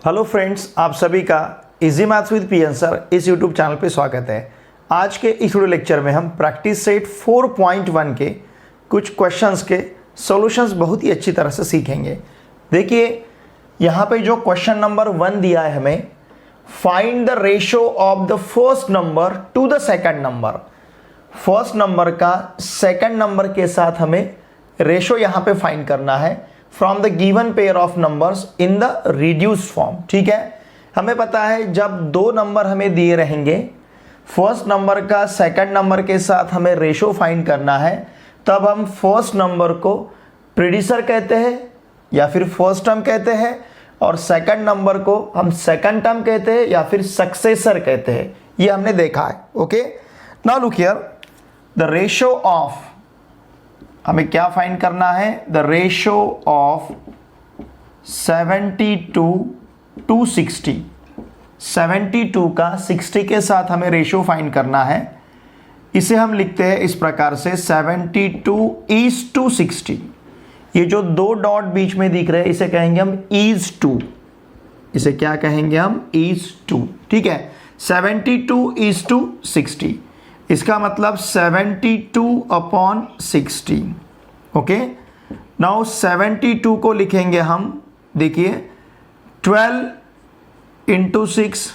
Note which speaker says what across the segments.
Speaker 1: Hello friends, आप सभी का easy maths with PN sir इस यूट्यूब चैनल पे स्वागत है। आज के इस वीडियो लेक्चर में हम प्रैक्टिस सेट 4.1 के कुछ क्वेश्चंस के सॉल्यूशंस बहुत ही अच्छी तरह से सीखेंगे। देखिए यहाँ पे जो क्वेश्चन नंबर 1 दिया है हमें, find the ratio of the first number two the second number. First number का सेकंड नंबर के साथ हमें रेशियो यहाँ पे फाइंड करना है from the given pair of numbers in the reduced form. ठीक है, हमें पता है जब दो नंबर हमें दिए रहेंगे, फर्स्ट नंबर का सेकंड नंबर के साथ हमें रेशियो फाइंड करना है, तब हम फर्स्ट नंबर को प्रीडिसर कहते हैं या फिर फर्स्ट टर्म कहते हैं, और सेकंड नंबर को हम सेकंड टर्म कहते हैं या फिर सक्सेसर कहते हैं। ये हमने देखा है। Okay, now look here, the ratio of, हमें क्या फाइंड करना है, द रेशियो ऑफ 72 टू 60। 72 का 60 के साथ हमें रेशियो फाइंड करना है। इसे हम लिखते हैं इस प्रकार से 72:60। ये जो दो डॉट बीच में दिख रहे हैं इसे कहेंगे हम is2। इसे क्या कहेंगे हम, is2। ठीक है, 72:60। इसका मतलब 72/60। ओके, नाउ 72 को लिखेंगे हम, देखिए 12 × 6,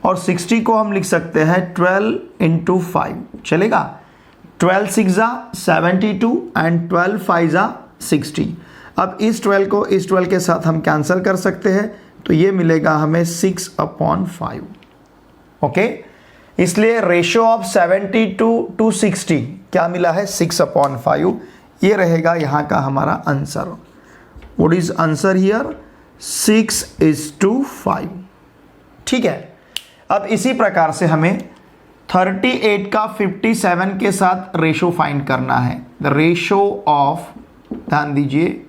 Speaker 1: और 60 को हम लिख सकते हैं 12 × 5। चलेगा, 12 6 72 एंड 12 5 60। अब इस 12 को इस 12 के साथ हम कैंसिल कर सकते हैं, तो ये मिलेगा हमें 6/5। ओके, इसलिए रेशियो ऑफ 72 टू 60 क्या मिला है, 6/5। ये रहेगा यहाँ का हमारा answer. What is answer here, 6:5। ठीक है, अब इसी प्रकार से हमें 38 का 57 के साथ रेशियो फाइंड करना है। द रेशियो ऑफ, ध्यान दीजिए,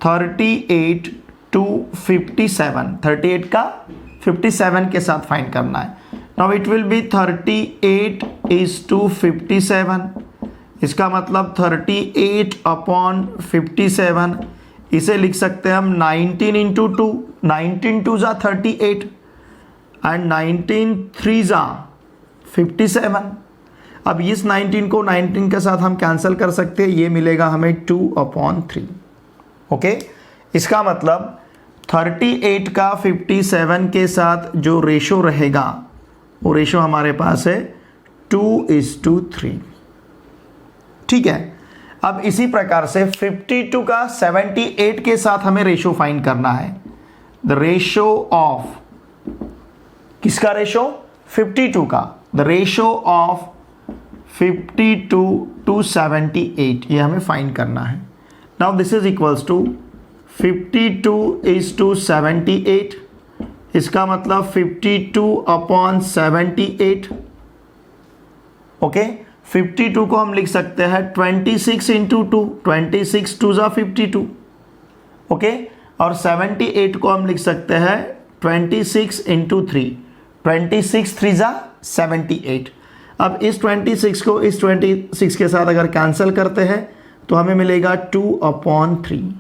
Speaker 1: 38 टू 57, 38 का 57 के साथ फाइंड करना है। Now it will be 38:57। इसका मतलब 38/57। इसे लिख सकते हैं हम 19 × 2। 19 2 38 एंड 19 3 57। अब इस 19 को 19 के साथ हम कैंसिल कर सकते हैं, ये मिलेगा हमें 2/3। ओके, इसका मतलब 38 का 57 के साथ जो रेशो रहेगा वो रेशो हमारे पास है 2:3। ठीक है, अब इसी प्रकार से 52 का 78 के साथ हमें रेशो फाइंड करना है। द रेशो ऑफ, किसका रेशो, 52 का। द रेशो ऑफ 52 टू 78, ये हमें फाइंड करना है। Now this is equals to 52:78। इसका मतलब 52/78। ओके, 52 को हम लिख सकते हैं 26 × 2। 26 2 52। ओके, और 78 को हम लिख सकते हैं 26 × 3। 26 3 78। अब इस 26 को इस 26 के साथ अगर कैंसिल करते हैं तो हमें मिलेगा 2/3।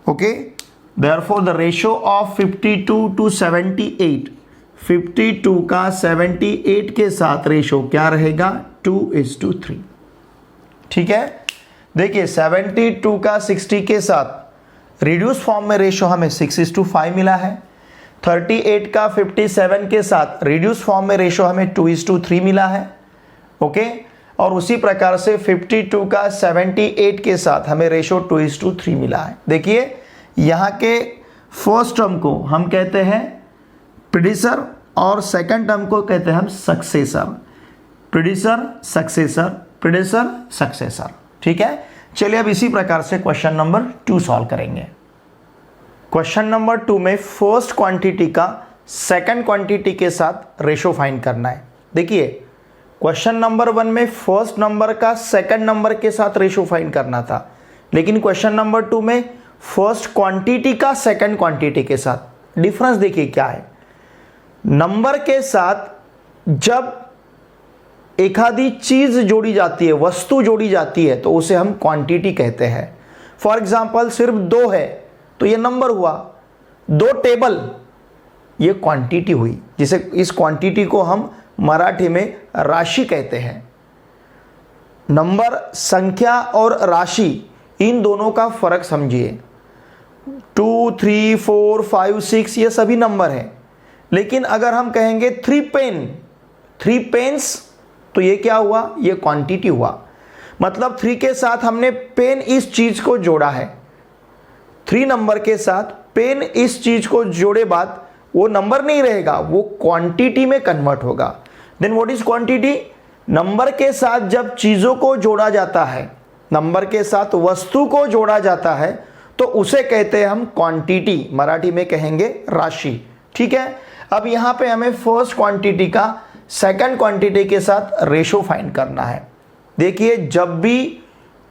Speaker 1: Okay, Therefore, the ratio of 52 to 78, 52 का 78 के साथ रेशो क्या रहेगा, 2:3। ठीक है, देखिए 72 का 60 के साथ रिड्यूस फॉर्म में रेशो हमें 6:5 मिला है। 38 का 57 के साथ रिड्यूस फॉर्म में रेशो हमें 2:3 मिला है। ओके, और उसी प्रकार से 52 का 78 के साथ हमें रेशो 2:3 मिला है। देखिए यहाँ के फर्स्ट टर्म को हम कहते हैं प्रीडिसर और सेकंड टर्म को कहते हैं हम successor. Predecessor successor, predecessor successor. ठीक है, चलिए अब इसी प्रकार से क्वेश्चन नंबर 2 सॉल्व करेंगे। क्वेश्चन नंबर 2 में फर्स्ट क्वांटिटी का सेकंड क्वांटिटी के साथ रेशो फाइंड करना है। देखिए क्वेश्चन नंबर 1 में फर्स्ट नंबर का सेकंड नंबर के साथ रेशो फाइंड करना था, लेकिन क्वेश्चन नंबर 2 में फर्स्ट क्वांटिटी का सेकंड क्वांटिटी के साथ। डिफरेंस देखिए क्या है, नंबर के साथ जब एक आधी चीज जोड़ी जाती है, वस्तु जोड़ी जाती है, तो उसे हम क्वांटिटी कहते हैं। फॉर एग्जाम्पल सिर्फ 2 है तो ये नंबर हुआ, 2 टेबल, ये क्वांटिटी हुई, जिसे इस क्वांटिटी को हम मराठी में राशि कहते हैं। नंबर, संख्या और राशि, इन दोनों का फर्क समझिए। 2, 3, 4, 5, 6 ये सभी नंबर हैं, लेकिन अगर हम कहेंगे 3 पेन्स, तो ये क्या हुआ, ये क्वांटिटी हुआ। मतलब 3 के साथ हमने पेन इस चीज को जोड़ा है, 3 नंबर के साथ पेन इस चीज को जोड़े बाद वो नंबर नहीं रहेगा, वो क्वांटिटी में कन्वर्ट होगा। Then what is quantity? Number के साथ जब चीजों को जोड़ा जाता है, नंबर के साथ वस्तु को जोड़ा जाता है, तो उसे कहते हैं हम क्वांटिटी, मराठी में कहेंगे राशि। ठीक है, अब यहां पे हमें फर्स्ट क्वांटिटी का सेकंड क्वांटिटी के साथ रेशो फाइंड करना है। देखिए, जब भी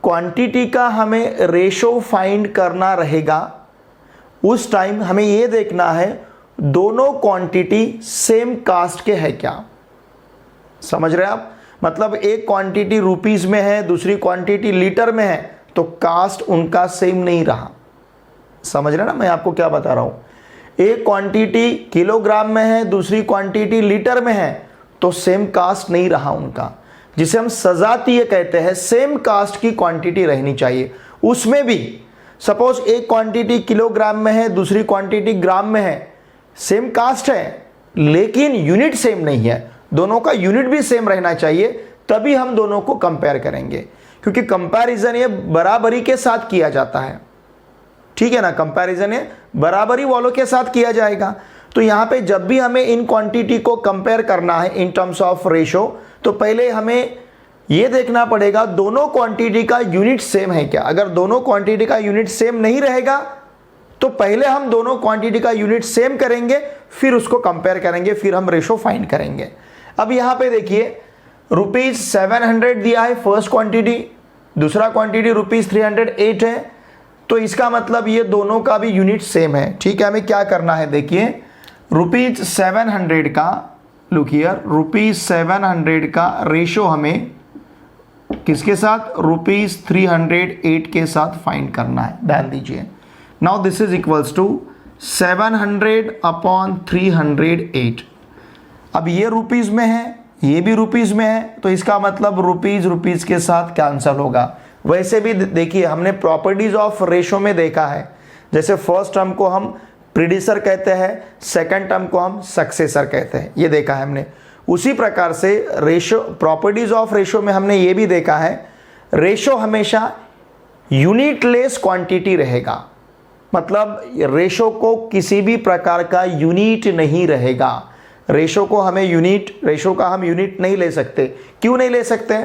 Speaker 1: क्वांटिटी का हमें रेशो फाइंड करना रहेगा, उस टाइम हमें यह देखना है दोनों क्वांटिटी सेम कास्ट के है क्या। समझ रहे हैं आप? मतलब एक क्वांटिटी रुपीस में है, दूसरी क्वांटिटी लीटर में है, तो कास्ट उनका सेम नहीं रहा। समझ रहे हैं ना मैं आपको क्या बता रहा हूं? एक क्वांटिटी किलोग्राम में है, दूसरी क्वांटिटी लीटर में है, तो सेम कास्ट नहीं रहा उनका, जिसे हम सजातीय कहते हैं। सेम कास्ट की क्वांटिटी रहनी चाहिए। उसमें भी सपोज एक क्वांटिटी किलोग्राम में है, दूसरी क्वांटिटी ग्राम में है, सेम कास्ट है, लेकिन यूनिट सेम नहीं है। दोनों का यूनिट भी सेम रहना चाहिए, तभी हम दोनों को कंपेयर करेंगे, क्योंकि कंपैरिजन ये बराबरी के साथ किया जाता है। ठीक है ना, कंपैरिजन ये बराबरी वालों के साथ किया जाएगा। तो यहां पे जब भी हमें इन क्वांटिटी को कंपेयर करना है इन टर्म्स ऑफ रेशो, तो पहले हमें यह देखना पड़ेगा दोनों क्वांटिटी का यूनिट सेम है क्या। अगर दोनों क्वांटिटी का यूनिट सेम नहीं रहेगा, तो पहले हम दोनों क्वांटिटी का यूनिट सेम करेंगे, फिर उसको कंपेयर करेंगे, फिर हम रेशो फाइंड करेंगे। अब यहां पे देखिए, ₹700 दिया है फर्स्ट क्वांटिटी, दूसरा क्वांटिटी ₹308 है, तो इसका मतलब ये दोनों का भी यूनिट सेम है। ठीक है, हमें क्या करना है, देखिए ₹700 का, लुक हियर, ₹700 का रेशो हमें किसके साथ, ₹308 के साथ फाइंड करना है। ध्यान दीजिए, now this is equals to 700 upon 308। अब ये रुपीज में है, ये भी रुपीज में है, तो इसका मतलब रुपीज के साथ कैंसल होगा। वैसे भी देखिए, हमने प्रॉपर्टीज ऑफ रेशो में देखा है, जैसे फर्स्ट टर्म को हम प्रीडिसर कहते हैं, सेकंड टर्म को हम सक्सेसर कहते हैं, ये देखा है हमने। उसी प्रकार से रेशो, प्रॉपर्टीज ऑफ रेशो में हमने ये भी देखा है, रेशो हमेशा यूनिटलेस क्वांटिटी रहेगा। मतलब रेशो को किसी भी प्रकार का यूनिट नहीं रहेगा। रेशो का हम यूनिट नहीं ले सकते। क्यों नहीं ले सकते?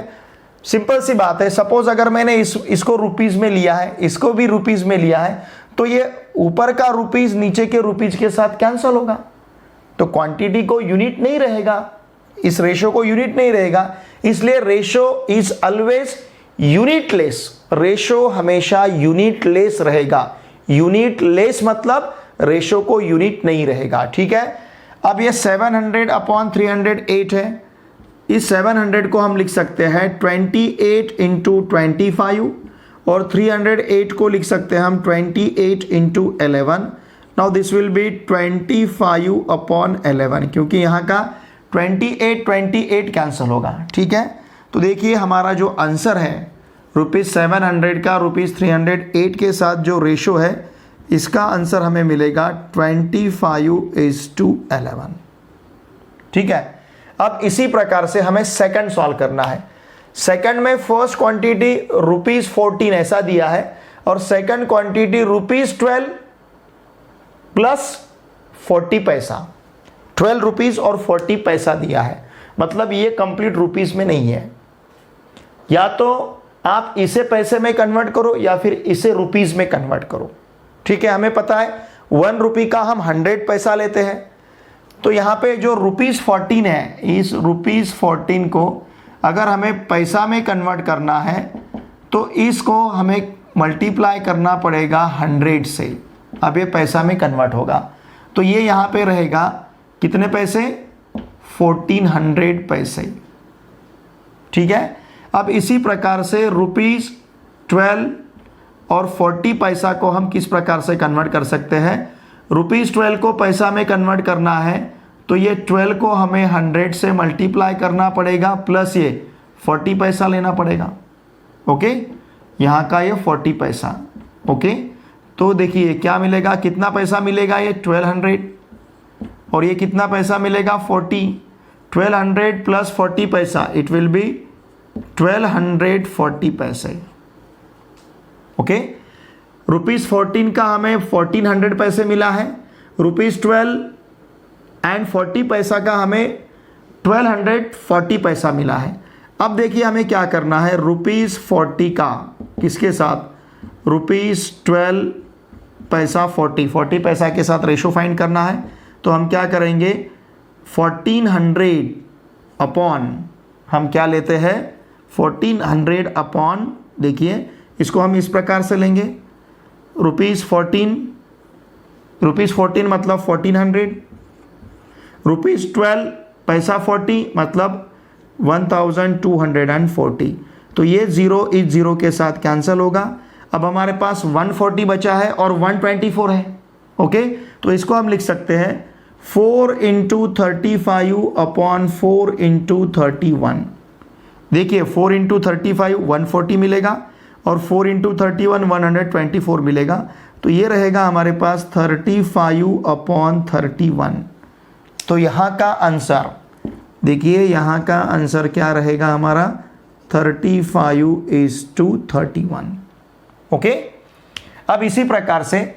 Speaker 1: सिंपल सी बात है, सपोज अगर मैंने इसको रुपीज में लिया है, इसको भी रुपीज में लिया है, तो ये ऊपर का रुपीज नीचे के रुपीज के साथ कैंसल होगा, तो क्वांटिटी को यूनिट नहीं रहेगा, इस रेशो को यूनिट नहीं रहेगा। इसलिए ratio is always unitless. Ratio हमेशा यूनिटलेस रहेगा। यूनिटलेस मतलब रेशो को यूनिट नहीं रहेगा। ठीक है, अब ये 700 अपॉन 308 है। इस 700 को हम लिख सकते हैं 28 इंटू 25, और 308 को लिख सकते हैं हम 28 into 11। Now this will be 25 upon 11, क्योंकि यहाँ का 28 कैंसिल होगा। ठीक है, तो देखिए हमारा जो आंसर है ₹700 का ₹308 के साथ जो रेशो है, इसका आंसर हमें मिलेगा 25:11। ठीक है, अब इसी प्रकार से हमें सेकंड सॉल्व करना है। सेकंड में फर्स्ट क्वांटिटी ₹14 ऐसा दिया है, और सेकंड क्वांटिटी ₹12 प्लस 40 पैसा, 12 रुपीज और 40 पैसा दिया है। मतलब ये कंप्लीट रुपीज में नहीं है। या तो आप इसे पैसे में कन्वर्ट करो या फिर इसे रुपीज में कन्वर्ट करो। ठीक है, हमें पता है 1 रुपी का हम 100 पैसा लेते हैं, तो यहाँ पे जो ₹14 है, इस ₹14 को अगर हमें पैसा में कन्वर्ट करना है, तो इसको हमें मल्टीप्लाई करना पड़ेगा 100 से। अब ये पैसा में कन्वर्ट होगा, तो ये यहाँ पे रहेगा कितने पैसे, 1400 पैसे। ठीक है, अब इसी प्रकार से ₹12 और 40 पैसा को हम किस प्रकार से कन्वर्ट कर सकते हैं, ₹12 को पैसा में कन्वर्ट करना है तो ये 12 को हमें 100 से मल्टीप्लाई करना पड़ेगा प्लस ये 40 पैसा लेना पड़ेगा। ओके, यहाँ का ये 40 पैसा। ओके, तो देखिए क्या मिलेगा, कितना पैसा मिलेगा, ये 1200 और ये कितना पैसा मिलेगा 40। 1200 प्लस 40 पैसा, इट विल बी 1240 पैसे। ओके, ₹14 का हमें 1400 पैसे मिला है, ₹12 एंड 40 पैसा का हमें 1240 पैसा मिला है। अब देखिए हमें क्या करना है, ₹40 का किसके साथ, ₹12 पैसा 40 पैसा के साथ रेशो फाइंड करना है। तो हम क्या करेंगे, 1400 अपॉन, हम क्या लेते हैं 1400 अपॉन, देखिए इसको हम इस प्रकार से लेंगे, ₹14 मतलब 1400, ₹12 पैसा 40 मतलब 1240। तो ये 0 इस 0 के साथ कैंसिल होगा। अब हमारे पास 140 बचा है और 124 है। ओके, तो इसको हम लिख सकते हैं 4 × 35 अपॉन 4 × 31। देखिए 4 × 35 140 मिलेगा और 4 × 31 124 मिलेगा। तो ये रहेगा हमारे पास 35 अपॉन 31। तो यहाँ का आंसर देखिए, यहाँ का आंसर क्या रहेगा हमारा 35:31। ओके, अब इसी प्रकार से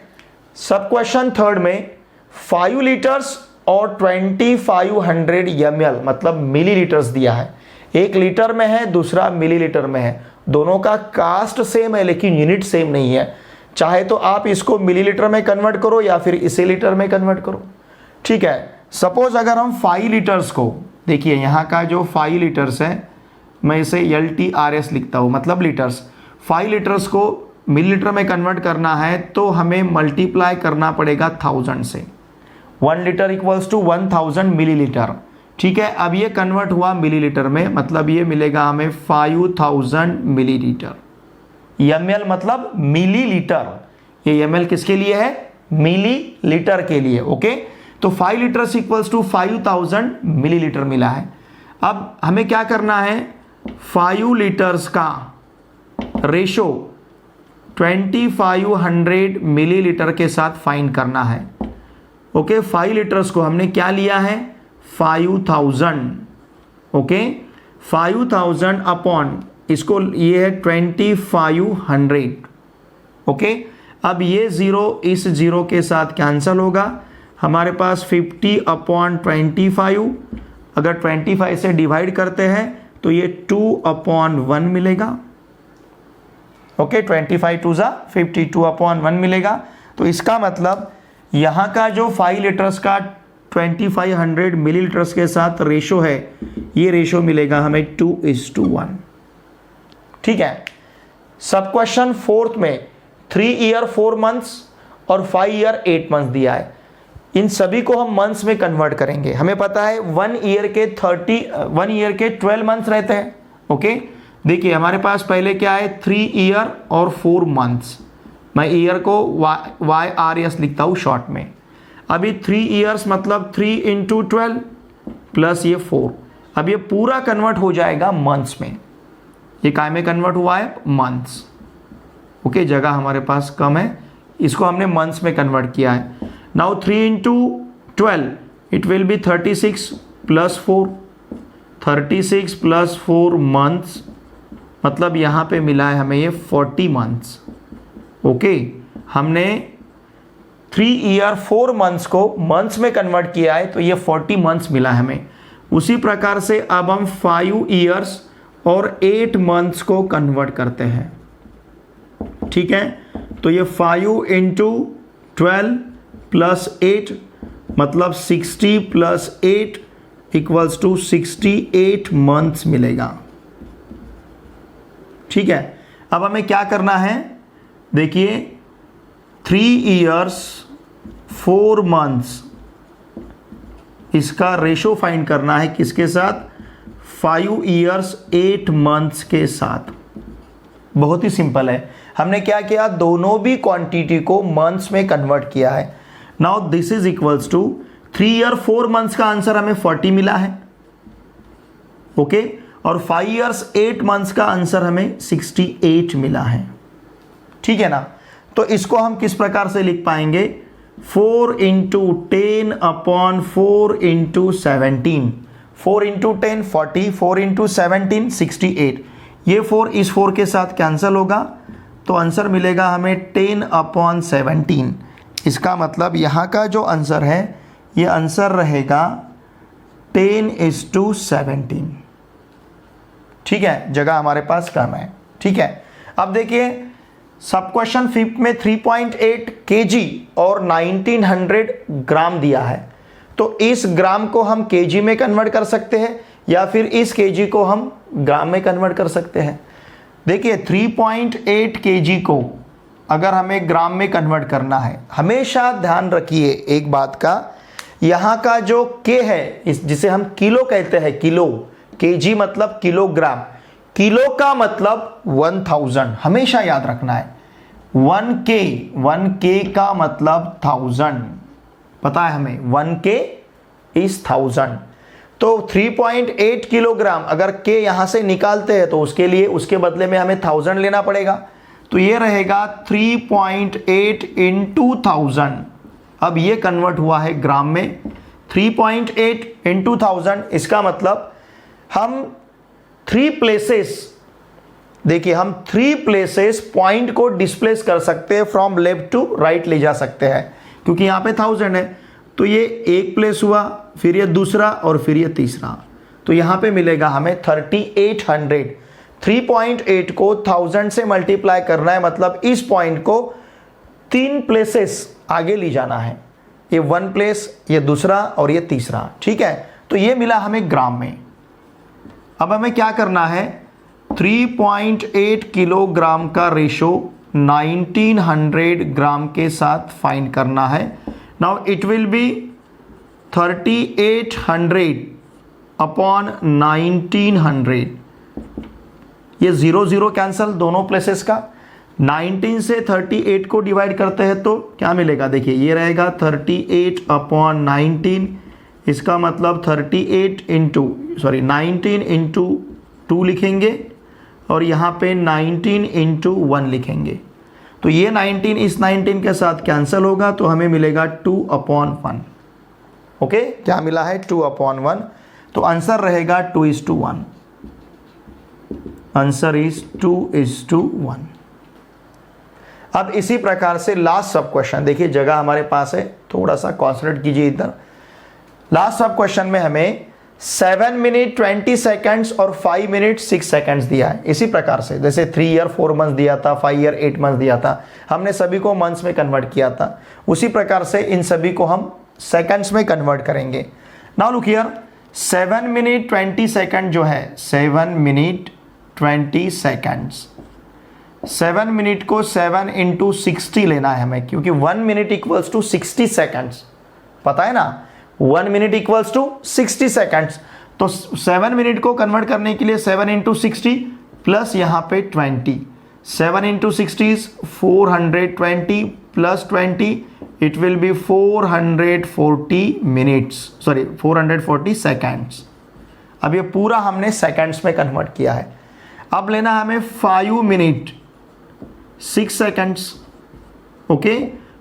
Speaker 1: सब क्वेश्चन थर्ड में 5 लीटर्स और 2500 ml मतलब मिलीलीटर्स दिया है। 1 लीटर में है, दूसरा मिलीलीटर में है, दोनों का कास्ट सेम है लेकिन यूनिट सेम नहीं है। चाहे तो आप इसको मिलीलीटर में कन्वर्ट करो या फिर इसे लीटर में कन्वर्ट करो। ठीक है, सपोज अगर हम 5 लीटर्स को, देखिए यहाँ का जो 5 लीटर्स है, मैं इसे LTRS लिखता हूँ मतलब लीटर्स। 5 लीटर्स को मिलीलीटर में कन्वर्ट करना है तो हमें मल्टीप्लाई करना पड़ेगा 1000 से। 1 लीटर इक्वल्स टू 1000 मिलीलीटर। ठीक है, अब ये कन्वर्ट हुआ मिलीलीटर में, मतलब ये मिलेगा हमें 5000 मिलीलीटर। ml मतलब मिलीलीटर, ये ml किसके लिए है, मिलीलीटर के लिए। ओके, तो 5 लीटर्स इक्वल्स टू 5000 मिलीलीटर मिला है। अब हमें क्या करना है, 5 लीटर्स का रेशो 2500 मिलीलीटर के साथ फाइंड करना है। ओके, 5 लीटर्स को हमने क्या लिया है 5000। ओके, 5000 अपॉन इसको ये है 2500। ओके, अब ये 0 इस 0 के साथ कैंसिल होगा। हमारे पास 50/25, अगर 25 से डिवाइड करते हैं तो ये 2/1 मिलेगा। ओके, 25 2 ज़ा 50, 2/1 मिलेगा। तो इसका मतलब यहाँ का जो 5 लीटर्स का 2500 मिलीलीटर्स के साथ रेशो है, ये रेशो मिलेगा हमें 2:1। ठीक है, सब क्वेश्चन फोर्थ में 3 ईयर 4 मंथ्स और 5 ईयर 8 मंथ्स दिया है। इन सभी को हम मंथ्स में कन्वर्ट करेंगे। हमें पता है 1 ईयर के 12 मंथ्स रहते हैं। ओके, देखिए हमारे पास पहले क्या है 3 ईयर और 4 मंथ्स। मैं ईयर को YRS लिखता हूँ शॉर्ट में। अभी 3 ईयर्स मतलब 3 × 12 प्लस ये 4। अब ये पूरा कन्वर्ट हो जाएगा मंथ्स में। ये काय में कन्वर्ट हुआ है, मंथ्स। ओके, जगह हमारे पास कम है, इसको हमने मंथ्स में कन्वर्ट किया है। Now 3 × 12 it will be 36 + 4, 36 + 4 months, मतलब यहाँ पे मिला है हमें ये 40 मंथ्स। ओके, हमने 3 ईयर 4 मंथ्स को मंथ्स में कन्वर्ट किया है तो ये 40 मंथ्स मिला है हमें। उसी प्रकार से अब हम 5 ईयर्स और 8 मंथ्स को कन्वर्ट करते हैं। ठीक है, तो ये 5 × 12 + 8 मतलब 60 + 8 इक्वल्स टू 68 मंथ्स मिलेगा। ठीक है, अब हमें क्या करना है, देखिए 3 ईयर्स 4 मंथ्स, इसका रेशो फाइंड करना है किसके साथ, 5 ईयर्स 8 मंथ्स के साथ। बहुत ही सिंपल है। हमने क्या किया, दोनों भी क्वांटिटी को मंथ्स में कन्वर्ट किया है। Now this is equals to 3 year 4 months का आंसर हमें 40 मिला है, ओके और 5 इयर्स 8 मंथ्स का आंसर हमें 68 मिला है, ठीक है ना। तो इसको हम किस प्रकार से लिख पाएंगे, 4 into 10 upon 4 into 17, 4 into 10 40, 4 into 17 68, ये 4 इस 4 के साथ कैंसिल होगा, तो आंसर मिलेगा हमें 10 अपॉन 17। इसका मतलब यहाँ का जो आंसर है ये आंसर रहेगा 10:17, ठीक है, जगह हमारे पास कम है, ठीक है। अब देखिए सब क्वेश्चन 5 में 3.8 kg और 1900 ग्राम दिया है, तो इस ग्राम को हम kg में कन्वर्ट कर सकते हैं या फिर इस kg को हम ग्राम में कन्वर्ट कर सकते हैं। देखिए 3.8 kg को अगर हमें ग्राम में कन्वर्ट करना है, हमेशा ध्यान रखिए एक बात का, यहाँ का जो k है जिसे हम किलो कहते हैं, किलो, kg मतलब किलोग्राम, किलो का मतलब 1000, हमेशा याद रखना है। 1k का मतलब 1000, पता है हमें 1k इज 1000। तो 3.8 किलोग्राम अगर k यहां से निकालते हैं तो उसके लिए उसके बदले में हमें 1000 लेना पड़ेगा, तो ये रहेगा 3.8 इंटू 1000। अब ये कन्वर्ट हुआ है ग्राम में, 3.8 इंटू 1000, इसका मतलब हम 3 प्लेसेस, देखिए हम 3 प्लेसेस पॉइंट को डिस्प्लेस कर सकते हैं, फ्रॉम लेफ्ट टू राइट ले जा सकते हैं, क्योंकि यहाँ पे 1000 है, तो ये एक प्लेस हुआ, फिर ये दूसरा और फिर ये तीसरा, तो यहाँ पे मिलेगा हमें 3800। 3.8 को 1000 से मल्टीप्लाई करना है, मतलब इस पॉइंट को 3 प्लेसेस आगे ले जाना है, ये 1 प्लेस, ये दूसरा और ये तीसरा, ठीक है। तो ये मिला हमें ग्राम में। अब हमें क्या करना है, 3.8 किलोग्राम का रेशो 1900 ग्राम के साथ फाइंड करना है। Now it will be 3800 upon 1900, ये 0 कैंसल दोनों प्लेसेस का, 19 से 38 को डिवाइड करते हैं तो क्या मिलेगा, देखिए ये रहेगा 38 अपॉन 19, इसका मतलब 19 इंटू 2 लिखेंगे और यहाँ पे 19 इंटू 1 लिखेंगे, तो ये 19 इस 19 के साथ कैंसिल होगा, तो हमें मिलेगा 2/1, ओके, क्या मिला है 2/1, तो आंसर रहेगा 2:1, आंसर इज 2:1। अब इसी प्रकार से लास्ट सब क्वेश्चन, देखिए जगह हमारे पास है, थोड़ा सा कॉन्सेंट्रेट कीजिए इधर। लास्ट सब क्वेश्चन में हमें 7 मिनट 20 सेकंड्स और 5 मिनट 6 सेकंड्स दिया है। इसी प्रकार से जैसे 3 ईयर 4 मंथ्स दिया था, 5 ईयर 8 मंथ्स दिया था, हमने सभी को मंथ्स में कन्वर्ट किया था, उसी प्रकार से इन सभी को हम सेकंड्स में कन्वर्ट करेंगे। Now look here, 7 minute 20 second जो है, 7 मिनट 20 सेकंड्स, 7 मिनट को 7 इंटू 60 लेना है हमें, क्योंकि 1 मिनट इक्वल्स टू 60 सेकंड्स, पता है ना, 1 मिनट इक्वल्स टू 60 सेकंड्स। तो 7 मिनट को कन्वर्ट करने के लिए 7 इंटू 60 प्लस यहाँ पे 20, 7 into 60 is 420 plus 20, it will be 440 minutes, sorry 440 seconds. अब ये पूरा हमने सेकंड्स में कन्वर्ट किया है। अब लेना हमें 5 मिनट 6 सेकंड्स, ओके,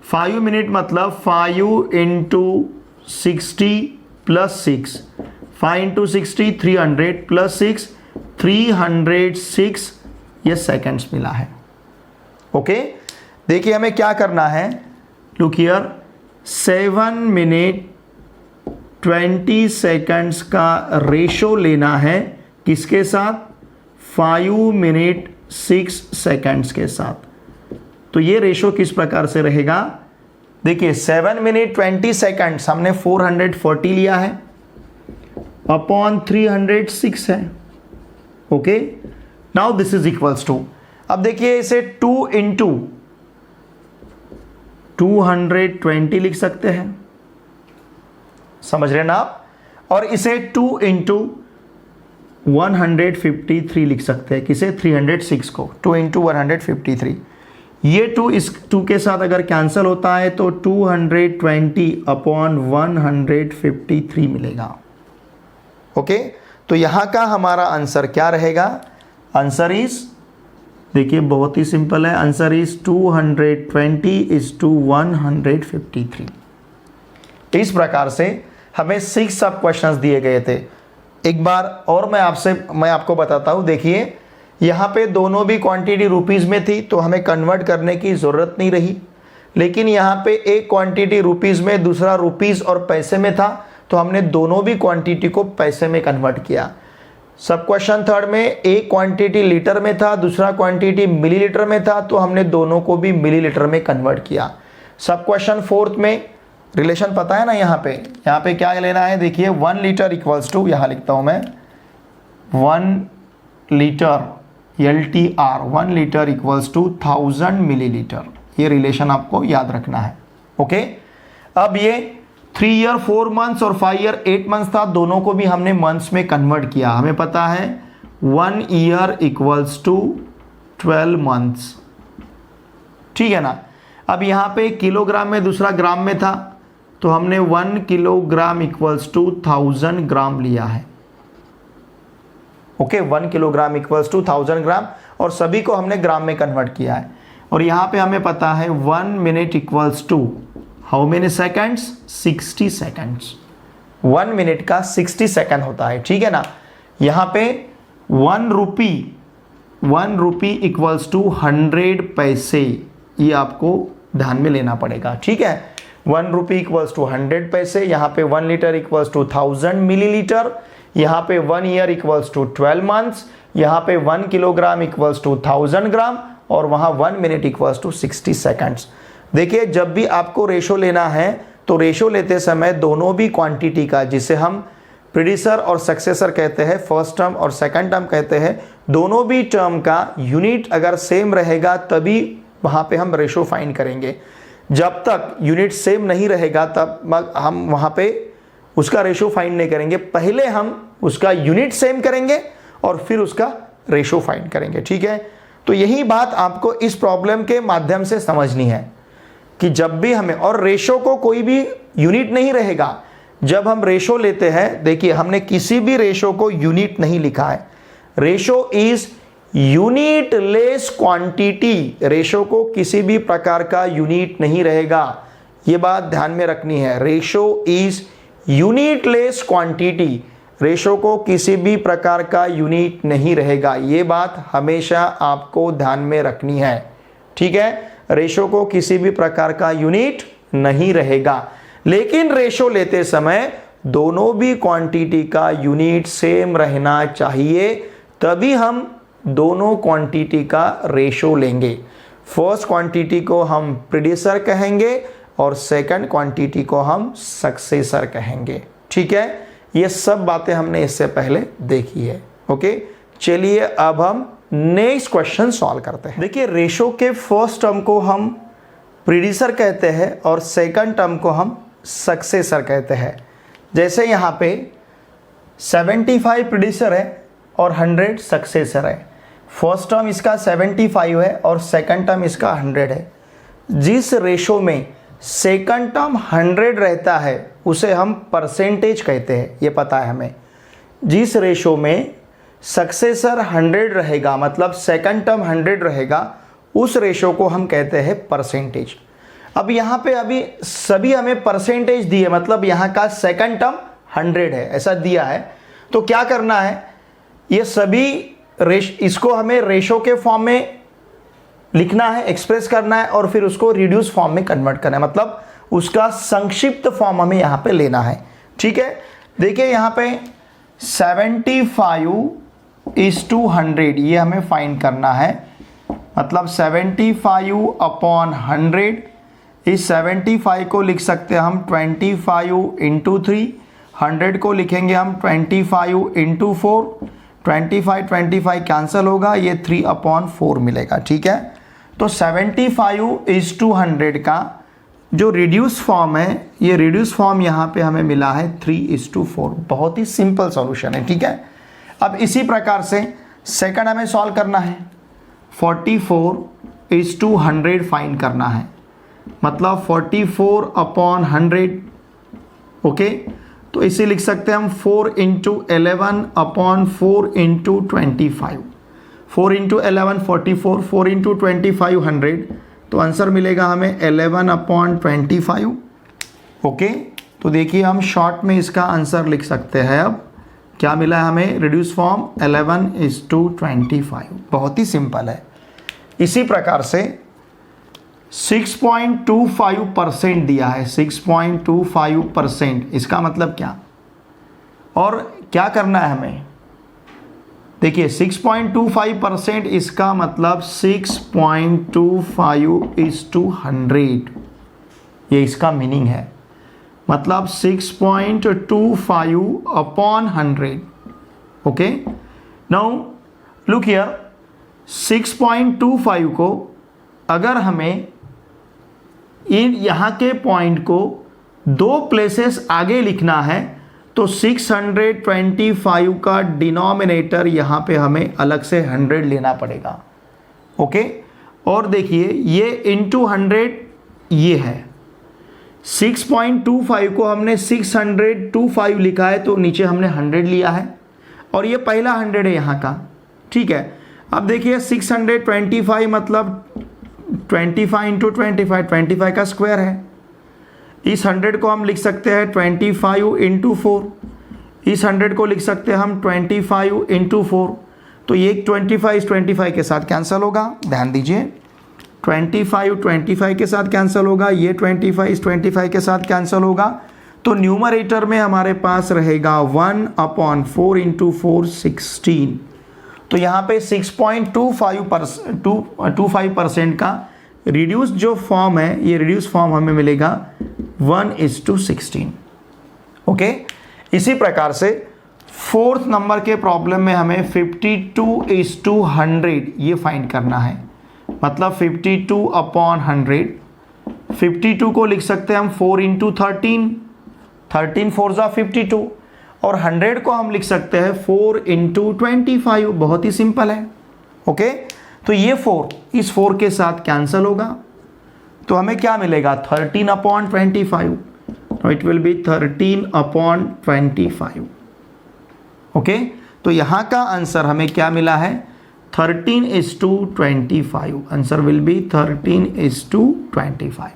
Speaker 1: 5 मिनट मतलब 5 इंटू 60 प्लस 6, 5 इंटू 60 300 प्लस 6 306, ये सेकंड्स मिला है, ओके। देखिए हमें क्या करना है, लुक हियर, 7 मिनट 20 सेकंड्स का रेशो लेना है, किसके साथ, 5 मिनट 6 सेकंड्स के साथ। तो ये रेशो किस प्रकार से रहेगा, देखिए 7 मिनट 20 सेकंड्स हमने 440 लिया है, अपॉन 306 है, okay. Now this is equals to, अब देखिए इसे 2 इंटू 220 लिख सकते हैं, समझ रहे ना आप, और इसे 2 इंटू 153 लिख सकते हैं, किसे, 306 को, 2 इंटू 153, ये 2 इस 2 के साथ अगर कैंसिल होता है तो 220/153 मिलेगा। ओके, तो यहां का हमारा आंसर क्या रहेगा? आंसर इज, देखिए बहुत ही सिंपल है, आंसर इज 220:153। इस प्रकार से हमें 6 सब क्वेश्चंस दिए गए थे। एक बार और मैं आपको बताता हूं। देखिए यहाँ पे दोनों भी क्वांटिटी रुपीज़ में थी तो हमें कन्वर्ट करने की ज़रूरत नहीं रही, लेकिन यहाँ पे एक क्वांटिटी रुपीज़ में, दूसरा रुपीज़ और पैसे में था तो हमने दोनों भी क्वांटिटी को पैसे में कन्वर्ट किया। सब क्वेश्चन थर्ड में एक क्वांटिटी लीटर में था, दूसरा क्वांटिटी मिलीलीटर में था तो हमने दोनों को भी मिलीलीटर में कन्वर्ट किया। सब क्वेश्चन फोर्थ में रिलेशन पता है ना, यहाँ पे क्या लेना है? देखिए 1 लीटर इक्वल्स टू, यहाँ लिखता हूँ मैं 1 litre LTR, 1 litre equals to 1000 millilitre. ये रिलेशन आपको याद रखना है। ओके, अब ये 3 ईयर 4 मंथ्स और 5 ईयर 8 मंथ्स था, दोनों को भी हमने मंथ्स में कन्वर्ट किया। हमें पता है 1 ईयर इक्वल्स टू 12 मंथ्स, ठीक है ना। अब यहाँ पे किलोग्राम में, दूसरा ग्राम में था तो हमने 1 किलोग्राम इक्वल्स टू 1000 ग्राम लिया है। ओके, 1 किलोग्राम इक्वल्स टू 1000 ग्राम, और सभी को हमने ग्राम में कन्वर्ट किया है। और यहाँ पे हमें पता है 1 minute equals to how many seconds? 60 seconds. 1 minute का 60 सेकेंड होता है, ठीक है ना। यहाँ पे 1 रुपी इक्वल्स टू 100 पैसे, ये आपको ध्यान में लेना पड़ेगा, ठीक है। 1 रुपी इक्वल्स टू 100 पैसे, यहाँ पे 1 लीटर इक्वल्स टू 1000 मिलीलीटर, यहाँ पे 1 ईयर इक्वल्स टू 12 मंथ्स, यहाँ पे 1 किलोग्राम इक्वल्स टू 1000 ग्राम, और वहाँ 1 मिनट इक्वल्स टू 60 सेकेंड्स। देखिए जब भी आपको रेशो लेना है तो रेशो लेते समय दोनों भी क्वांटिटी का, जिसे हम प्रीडिसर और सक्सेसर कहते हैं, फर्स्ट टर्म और सेकंड टर्म कहते हैं, दोनों भी टर्म का यूनिट अगर सेम रहेगा तभी वहाँ पे हम रेशो फाइंड करेंगे। जब तक यूनिट सेम नहीं रहेगा तब हम वहाँ पे उसका रेशो फाइंड नहीं करेंगे। पहले हम उसका यूनिट सेम करेंगे और फिर उसका रेशो फाइंड करेंगे, ठीक है। तो यही बात आपको इस प्रॉब्लम के माध्यम से समझनी है कि जब भी हमें, और रेशो को कोई भी यूनिट नहीं रहेगा जब हम रेशो लेते हैं। देखिए हमने किसी भी रेशो को यूनिट नहीं लिखा है। Ratio is unit less quantity, ratio को किसी भी प्रकार का यूनिट नहीं रहेगा, ये बात ध्यान में रखनी है। Ratio is unit less quantity, ratio को किसी भी प्रकार का यूनिट नहीं रहेगा, ये बात हमेशा आपको ध्यान में रखनी है, ठीक है। रेशो को किसी भी प्रकार का यूनिट नहीं रहेगा, लेकिन रेशो लेते समय दोनों भी क्वांटिटी का यूनिट सेम रहना चाहिए, तभी हम दोनों क्वांटिटी का रेशो लेंगे। फर्स्ट क्वांटिटी को हम प्रीडिसर कहेंगे और सेकंड क्वांटिटी को हम सक्सेसर कहेंगे, ठीक है। ये सब बातें हमने इससे पहले देखी है। ओके, चलिए अब हम नेक्स्ट क्वेश्चन सॉल्व करते हैं। देखिए रेशो के फर्स्ट टर्म को हम प्रीडिसर कहते हैं और सेकंड टर्म को हम सक्सेसर कहते हैं। जैसे यहाँ पे 75 प्रीडिसर है और 100 सक्सेसर है। फर्स्ट टर्म इसका 75 है और सेकंड टर्म इसका 100 है। जिस रेशो में सेकंड टर्म 100 रहता है उसे हम परसेंटेज कहते हैं, ये पता है हमें। जिस रेशो में सक्सेसर 100 रहेगा, मतलब सेकंड टर्म 100 रहेगा, उस रेशो को हम कहते हैं परसेंटेज। अब यहाँ पे अभी सभी हमें परसेंटेज दिए, मतलब यहाँ का सेकंड टर्म 100 है ऐसा दिया है। तो क्या करना है, ये सभी इसको हमें रेशो के फॉर्म में लिखना है, एक्सप्रेस करना है और फिर उसको रिड्यूस फॉर्म में कन्वर्ट करना है, मतलब उसका संक्षिप्त फॉर्म हमें यहाँ पे लेना है, ठीक है। देखिए यहाँ पे 75:100 ये हमें फाइंड करना है, मतलब 75/100। इस 75 को लिख सकते हैं हम 25 × 3, 100 को लिखेंगे हम 25 × 4, 25 कैंसिल होगा, ये 3/4 मिलेगा, ठीक है। तो 75:100 का जो रिड्यूस फॉर्म है, ये रिड्यूस फॉर्म यहाँ पे हमें मिला है 3:4। बहुत ही सिंपल सॉल्यूशन है, ठीक है। अब इसी प्रकार से सेकंड हमें सॉल्व करना है। 44 इज टू 100 फाइंड करना है, मतलब 44/100। ओके, तो इसे लिख सकते हैं हम 4 × 11/4 × 25। 4 × 11 44, 4 × 25 100, तो आंसर मिलेगा हमें 11/25। ओके, तो देखिए हम शॉर्ट में इसका आंसर लिख सकते हैं। अब क्या मिला है हमें? Reduce form 11:25। बहुत ही सिंपल है। इसी प्रकार से 6.25% दिया है, 6.25%, इसका मतलब क्या और क्या करना है हमें? देखिए 6.25%, इसका मतलब 6.25/100, ये इसका मीनिंग है, मतलब 6.25/100। ओके, नाउ लुक हियर, 6.25 को अगर हमें यहाँ के पॉइंट को 2 प्लेसेस आगे लिखना है तो 625 का डिनोमिनेटर यहाँ पे हमें अलग से 100 लेना पड़ेगा। ओके, और देखिए ये इंटू 100 ये है, 6.25 को हमने 625 लिखा है तो नीचे हमने 100 लिया है और ये पहला 100 है यहाँ का। ठीक है, अब देखिए 625 मतलब 25 × 25, 25 का स्क्वायर है। इस 100 को हम लिख सकते हैं 25 × 4, इस 100 को लिख सकते हैं हम 25 × 4, तो ये 25 इस 25 के साथ कैंसिल होगा। ध्यान दीजिए, 25 25 के साथ कैंसिल होगा, ये 25 इस 25 के साथ कैंसिल होगा, तो न्यूमरेटर में हमारे पास रहेगा 1/4 × 4 16। तो यहाँ पे 6.25% का रिड्यूस जो फॉर्म है, ये रिड्यूस फॉर्म हमें मिलेगा 1:16। ओके, इसी प्रकार से 4th नंबर के प्रॉब्लम में हमें 52:100 ये फाइंड करना है, मतलब 52/100। 52 को लिख सकते हैं हम 4 × 13, 13 4 × 52, और 100 को हम लिख सकते हैं 4 × 25। बहुत ही सिंपल है। ओके, तो ये 4 इस 4 के साथ कैंसिल होगा, तो हमें क्या मिलेगा? 13/25। It will be 13/25। ओके, तो यहाँ का आंसर हमें क्या मिला है? 13:25। Answer will be 13:25।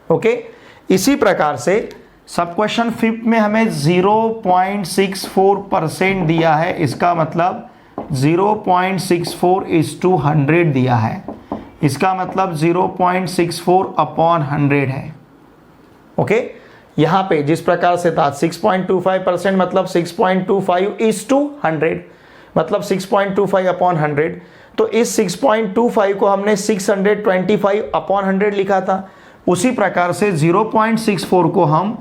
Speaker 1: ओके, इसी प्रकार से सब क्वेश्चन 5 में हमें 0.64% दिया है, इसका मतलब 0.64:100 दिया है, इसका मतलब 0.64/100 है। ओके, यहाँ पे जिस प्रकार से था 6.25% मतलब 6.25:100, मतलब 6.25/100, तो इस 6.25 को हमने 625/100 लिखा था। उसी प्रकार से 0.64 को हम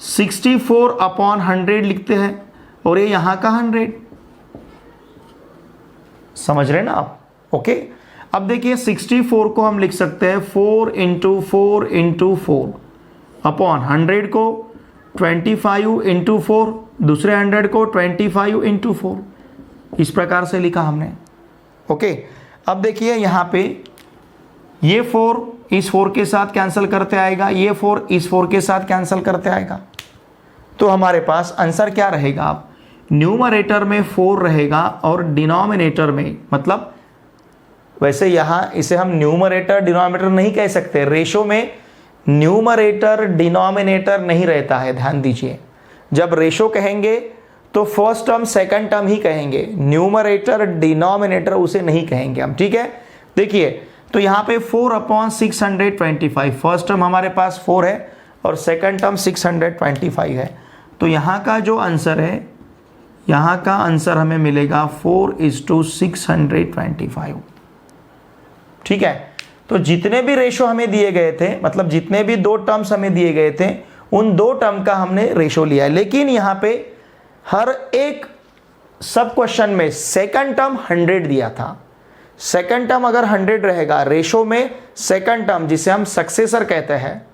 Speaker 1: 64/100 लिखते हैं, और ये यहाँ का 100, समझ रहे ना आप? ओके, अब देखिए 64 को हम लिख सकते हैं 4 × 4 × 4 अपॉन 100 को 25 × 4, दूसरे 100 को 25 × 4, इस प्रकार से लिखा हमने। ओके, अब देखिए यहाँ पे ये 4 इस 4 के साथ कैंसिल करते आएगा, ये 4 इस 4 के साथ कैंसिल करते आएगा, तो हमारे पास आंसर क्या रहेगा? अब न्यूमरेटर में 4 रहेगा और डिनोमिनेटर में, मतलब वैसे यहाँ इसे हम न्यूमरेटर डिनोमिनेटर नहीं कह सकते, रेशो में न्यूमरेटर डिनोमिनेटर नहीं रहता है। ध्यान दीजिए, जब रेशो कहेंगे तो फर्स्ट टर्म सेकंड टर्म ही कहेंगे, न्यूमरेटर डिनोमिनेटर उसे नहीं कहेंगे हम। ठीक है, देखिए तो यहाँ पे 4/625, फर्स्ट टर्म हमारे पास 4 है और सेकंड टर्म 625 है, तो यहाँ का जो आंसर है, यहाँ का आंसर हमें मिलेगा 4:625। ठीक है, तो जितने भी रेशो हमें दिए गए थे, मतलब जितने भी 2 टर्म्स हमें दिए गए थे, उन 2 टर्म का हमने रेशो लिया है, लेकिन यहाँ पे हर एक सब क्वेश्चन में सेकंड टर्म 100 दिया था। सेकंड टर्म अगर 100 रहेगा, रेशो में सेकंड टर्म जिसे हम सक्सेसर कहते हैं,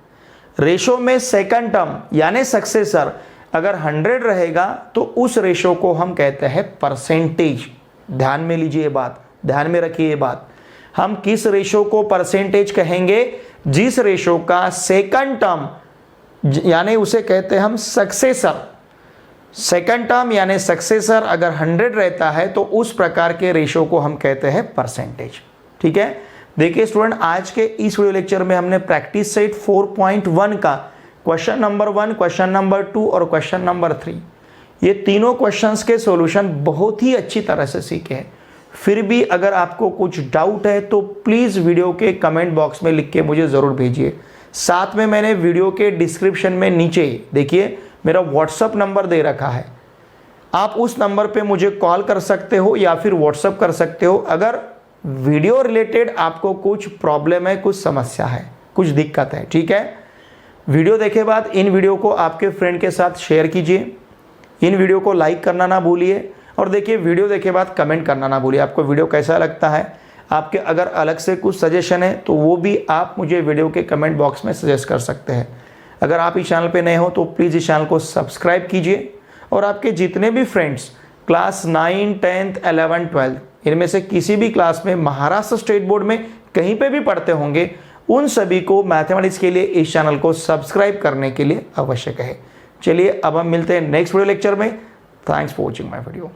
Speaker 1: रेशो में सेकंड टर्म यानी सक्सेसर अगर 100 रहेगा तो उस रेशो को हम कहते हैं परसेंटेज। ध्यान में लीजिए ये बात, ध्यान में रखिए ये बात। हम किस रेशो को परसेंटेज कहेंगे? जिस रेशो का सेकंड टर्म यानी उसे कहते हैं हम सक्सेसर, सेकंड टर्म यानी सक्सेसर अगर 100 रहता है तो उस प्रकार के रेशो को हम कहते हैं परसेंटेज। ठीक है, देखिए स्टूडेंट, आज के इस वीडियो लेक्चर में हमने प्रैक्टिस सेट 4.1 का क्वेश्चन नंबर 1, क्वेश्चन नंबर 2 और क्वेश्चन नंबर 3, ये तीनों क्वेश्चंस के सॉल्यूशन बहुत ही अच्छी तरह से सीखे हैं। फिर भी अगर आपको कुछ डाउट है तो प्लीज़ वीडियो के कमेंट बॉक्स में लिख के मुझे ज़रूर भेजिए। साथ में मैंने वीडियो के डिस्क्रिप्शन में नीचे ही देखिए मेरा व्हाट्सअप नंबर दे रखा है, आप उस नंबर पे मुझे कॉल कर सकते हो या फिर व्हाट्सअप कर सकते हो अगर वीडियो रिलेटेड आपको कुछ प्रॉब्लम है, कुछ समस्या है, कुछ दिक्कत है। ठीक है, वीडियो देखे बाद इन वीडियो को आपके फ्रेंड के साथ शेयर कीजिए, इन वीडियो को लाइक करना ना भूलिए और देखिए वीडियो देखे बाद कमेंट करना ना भूलिए आपको वीडियो कैसा लगता है। आपके अगर अलग से कुछ सजेशन है तो वो भी आप मुझे वीडियो के कमेंट बॉक्स में सजेस्ट कर सकते हैं। अगर आप इस चैनल पे नए हो तो प्लीज़ इस चैनल को सब्सक्राइब कीजिए और आपके जितने भी फ्रेंड्स क्लास 9, 10th, 11, 12 इनमें से किसी भी क्लास में महाराष्ट्र स्टेट बोर्ड में कहीं पे भी पढ़ते होंगे उन सभी को मैथमेटिक्स के लिए इस चैनल को सब्सक्राइब करने के लिए आवश्यक है। चलिए अब हम मिलते हैं नेक्स्ट वीडियो लेक्चर में। Thanks for watching my video.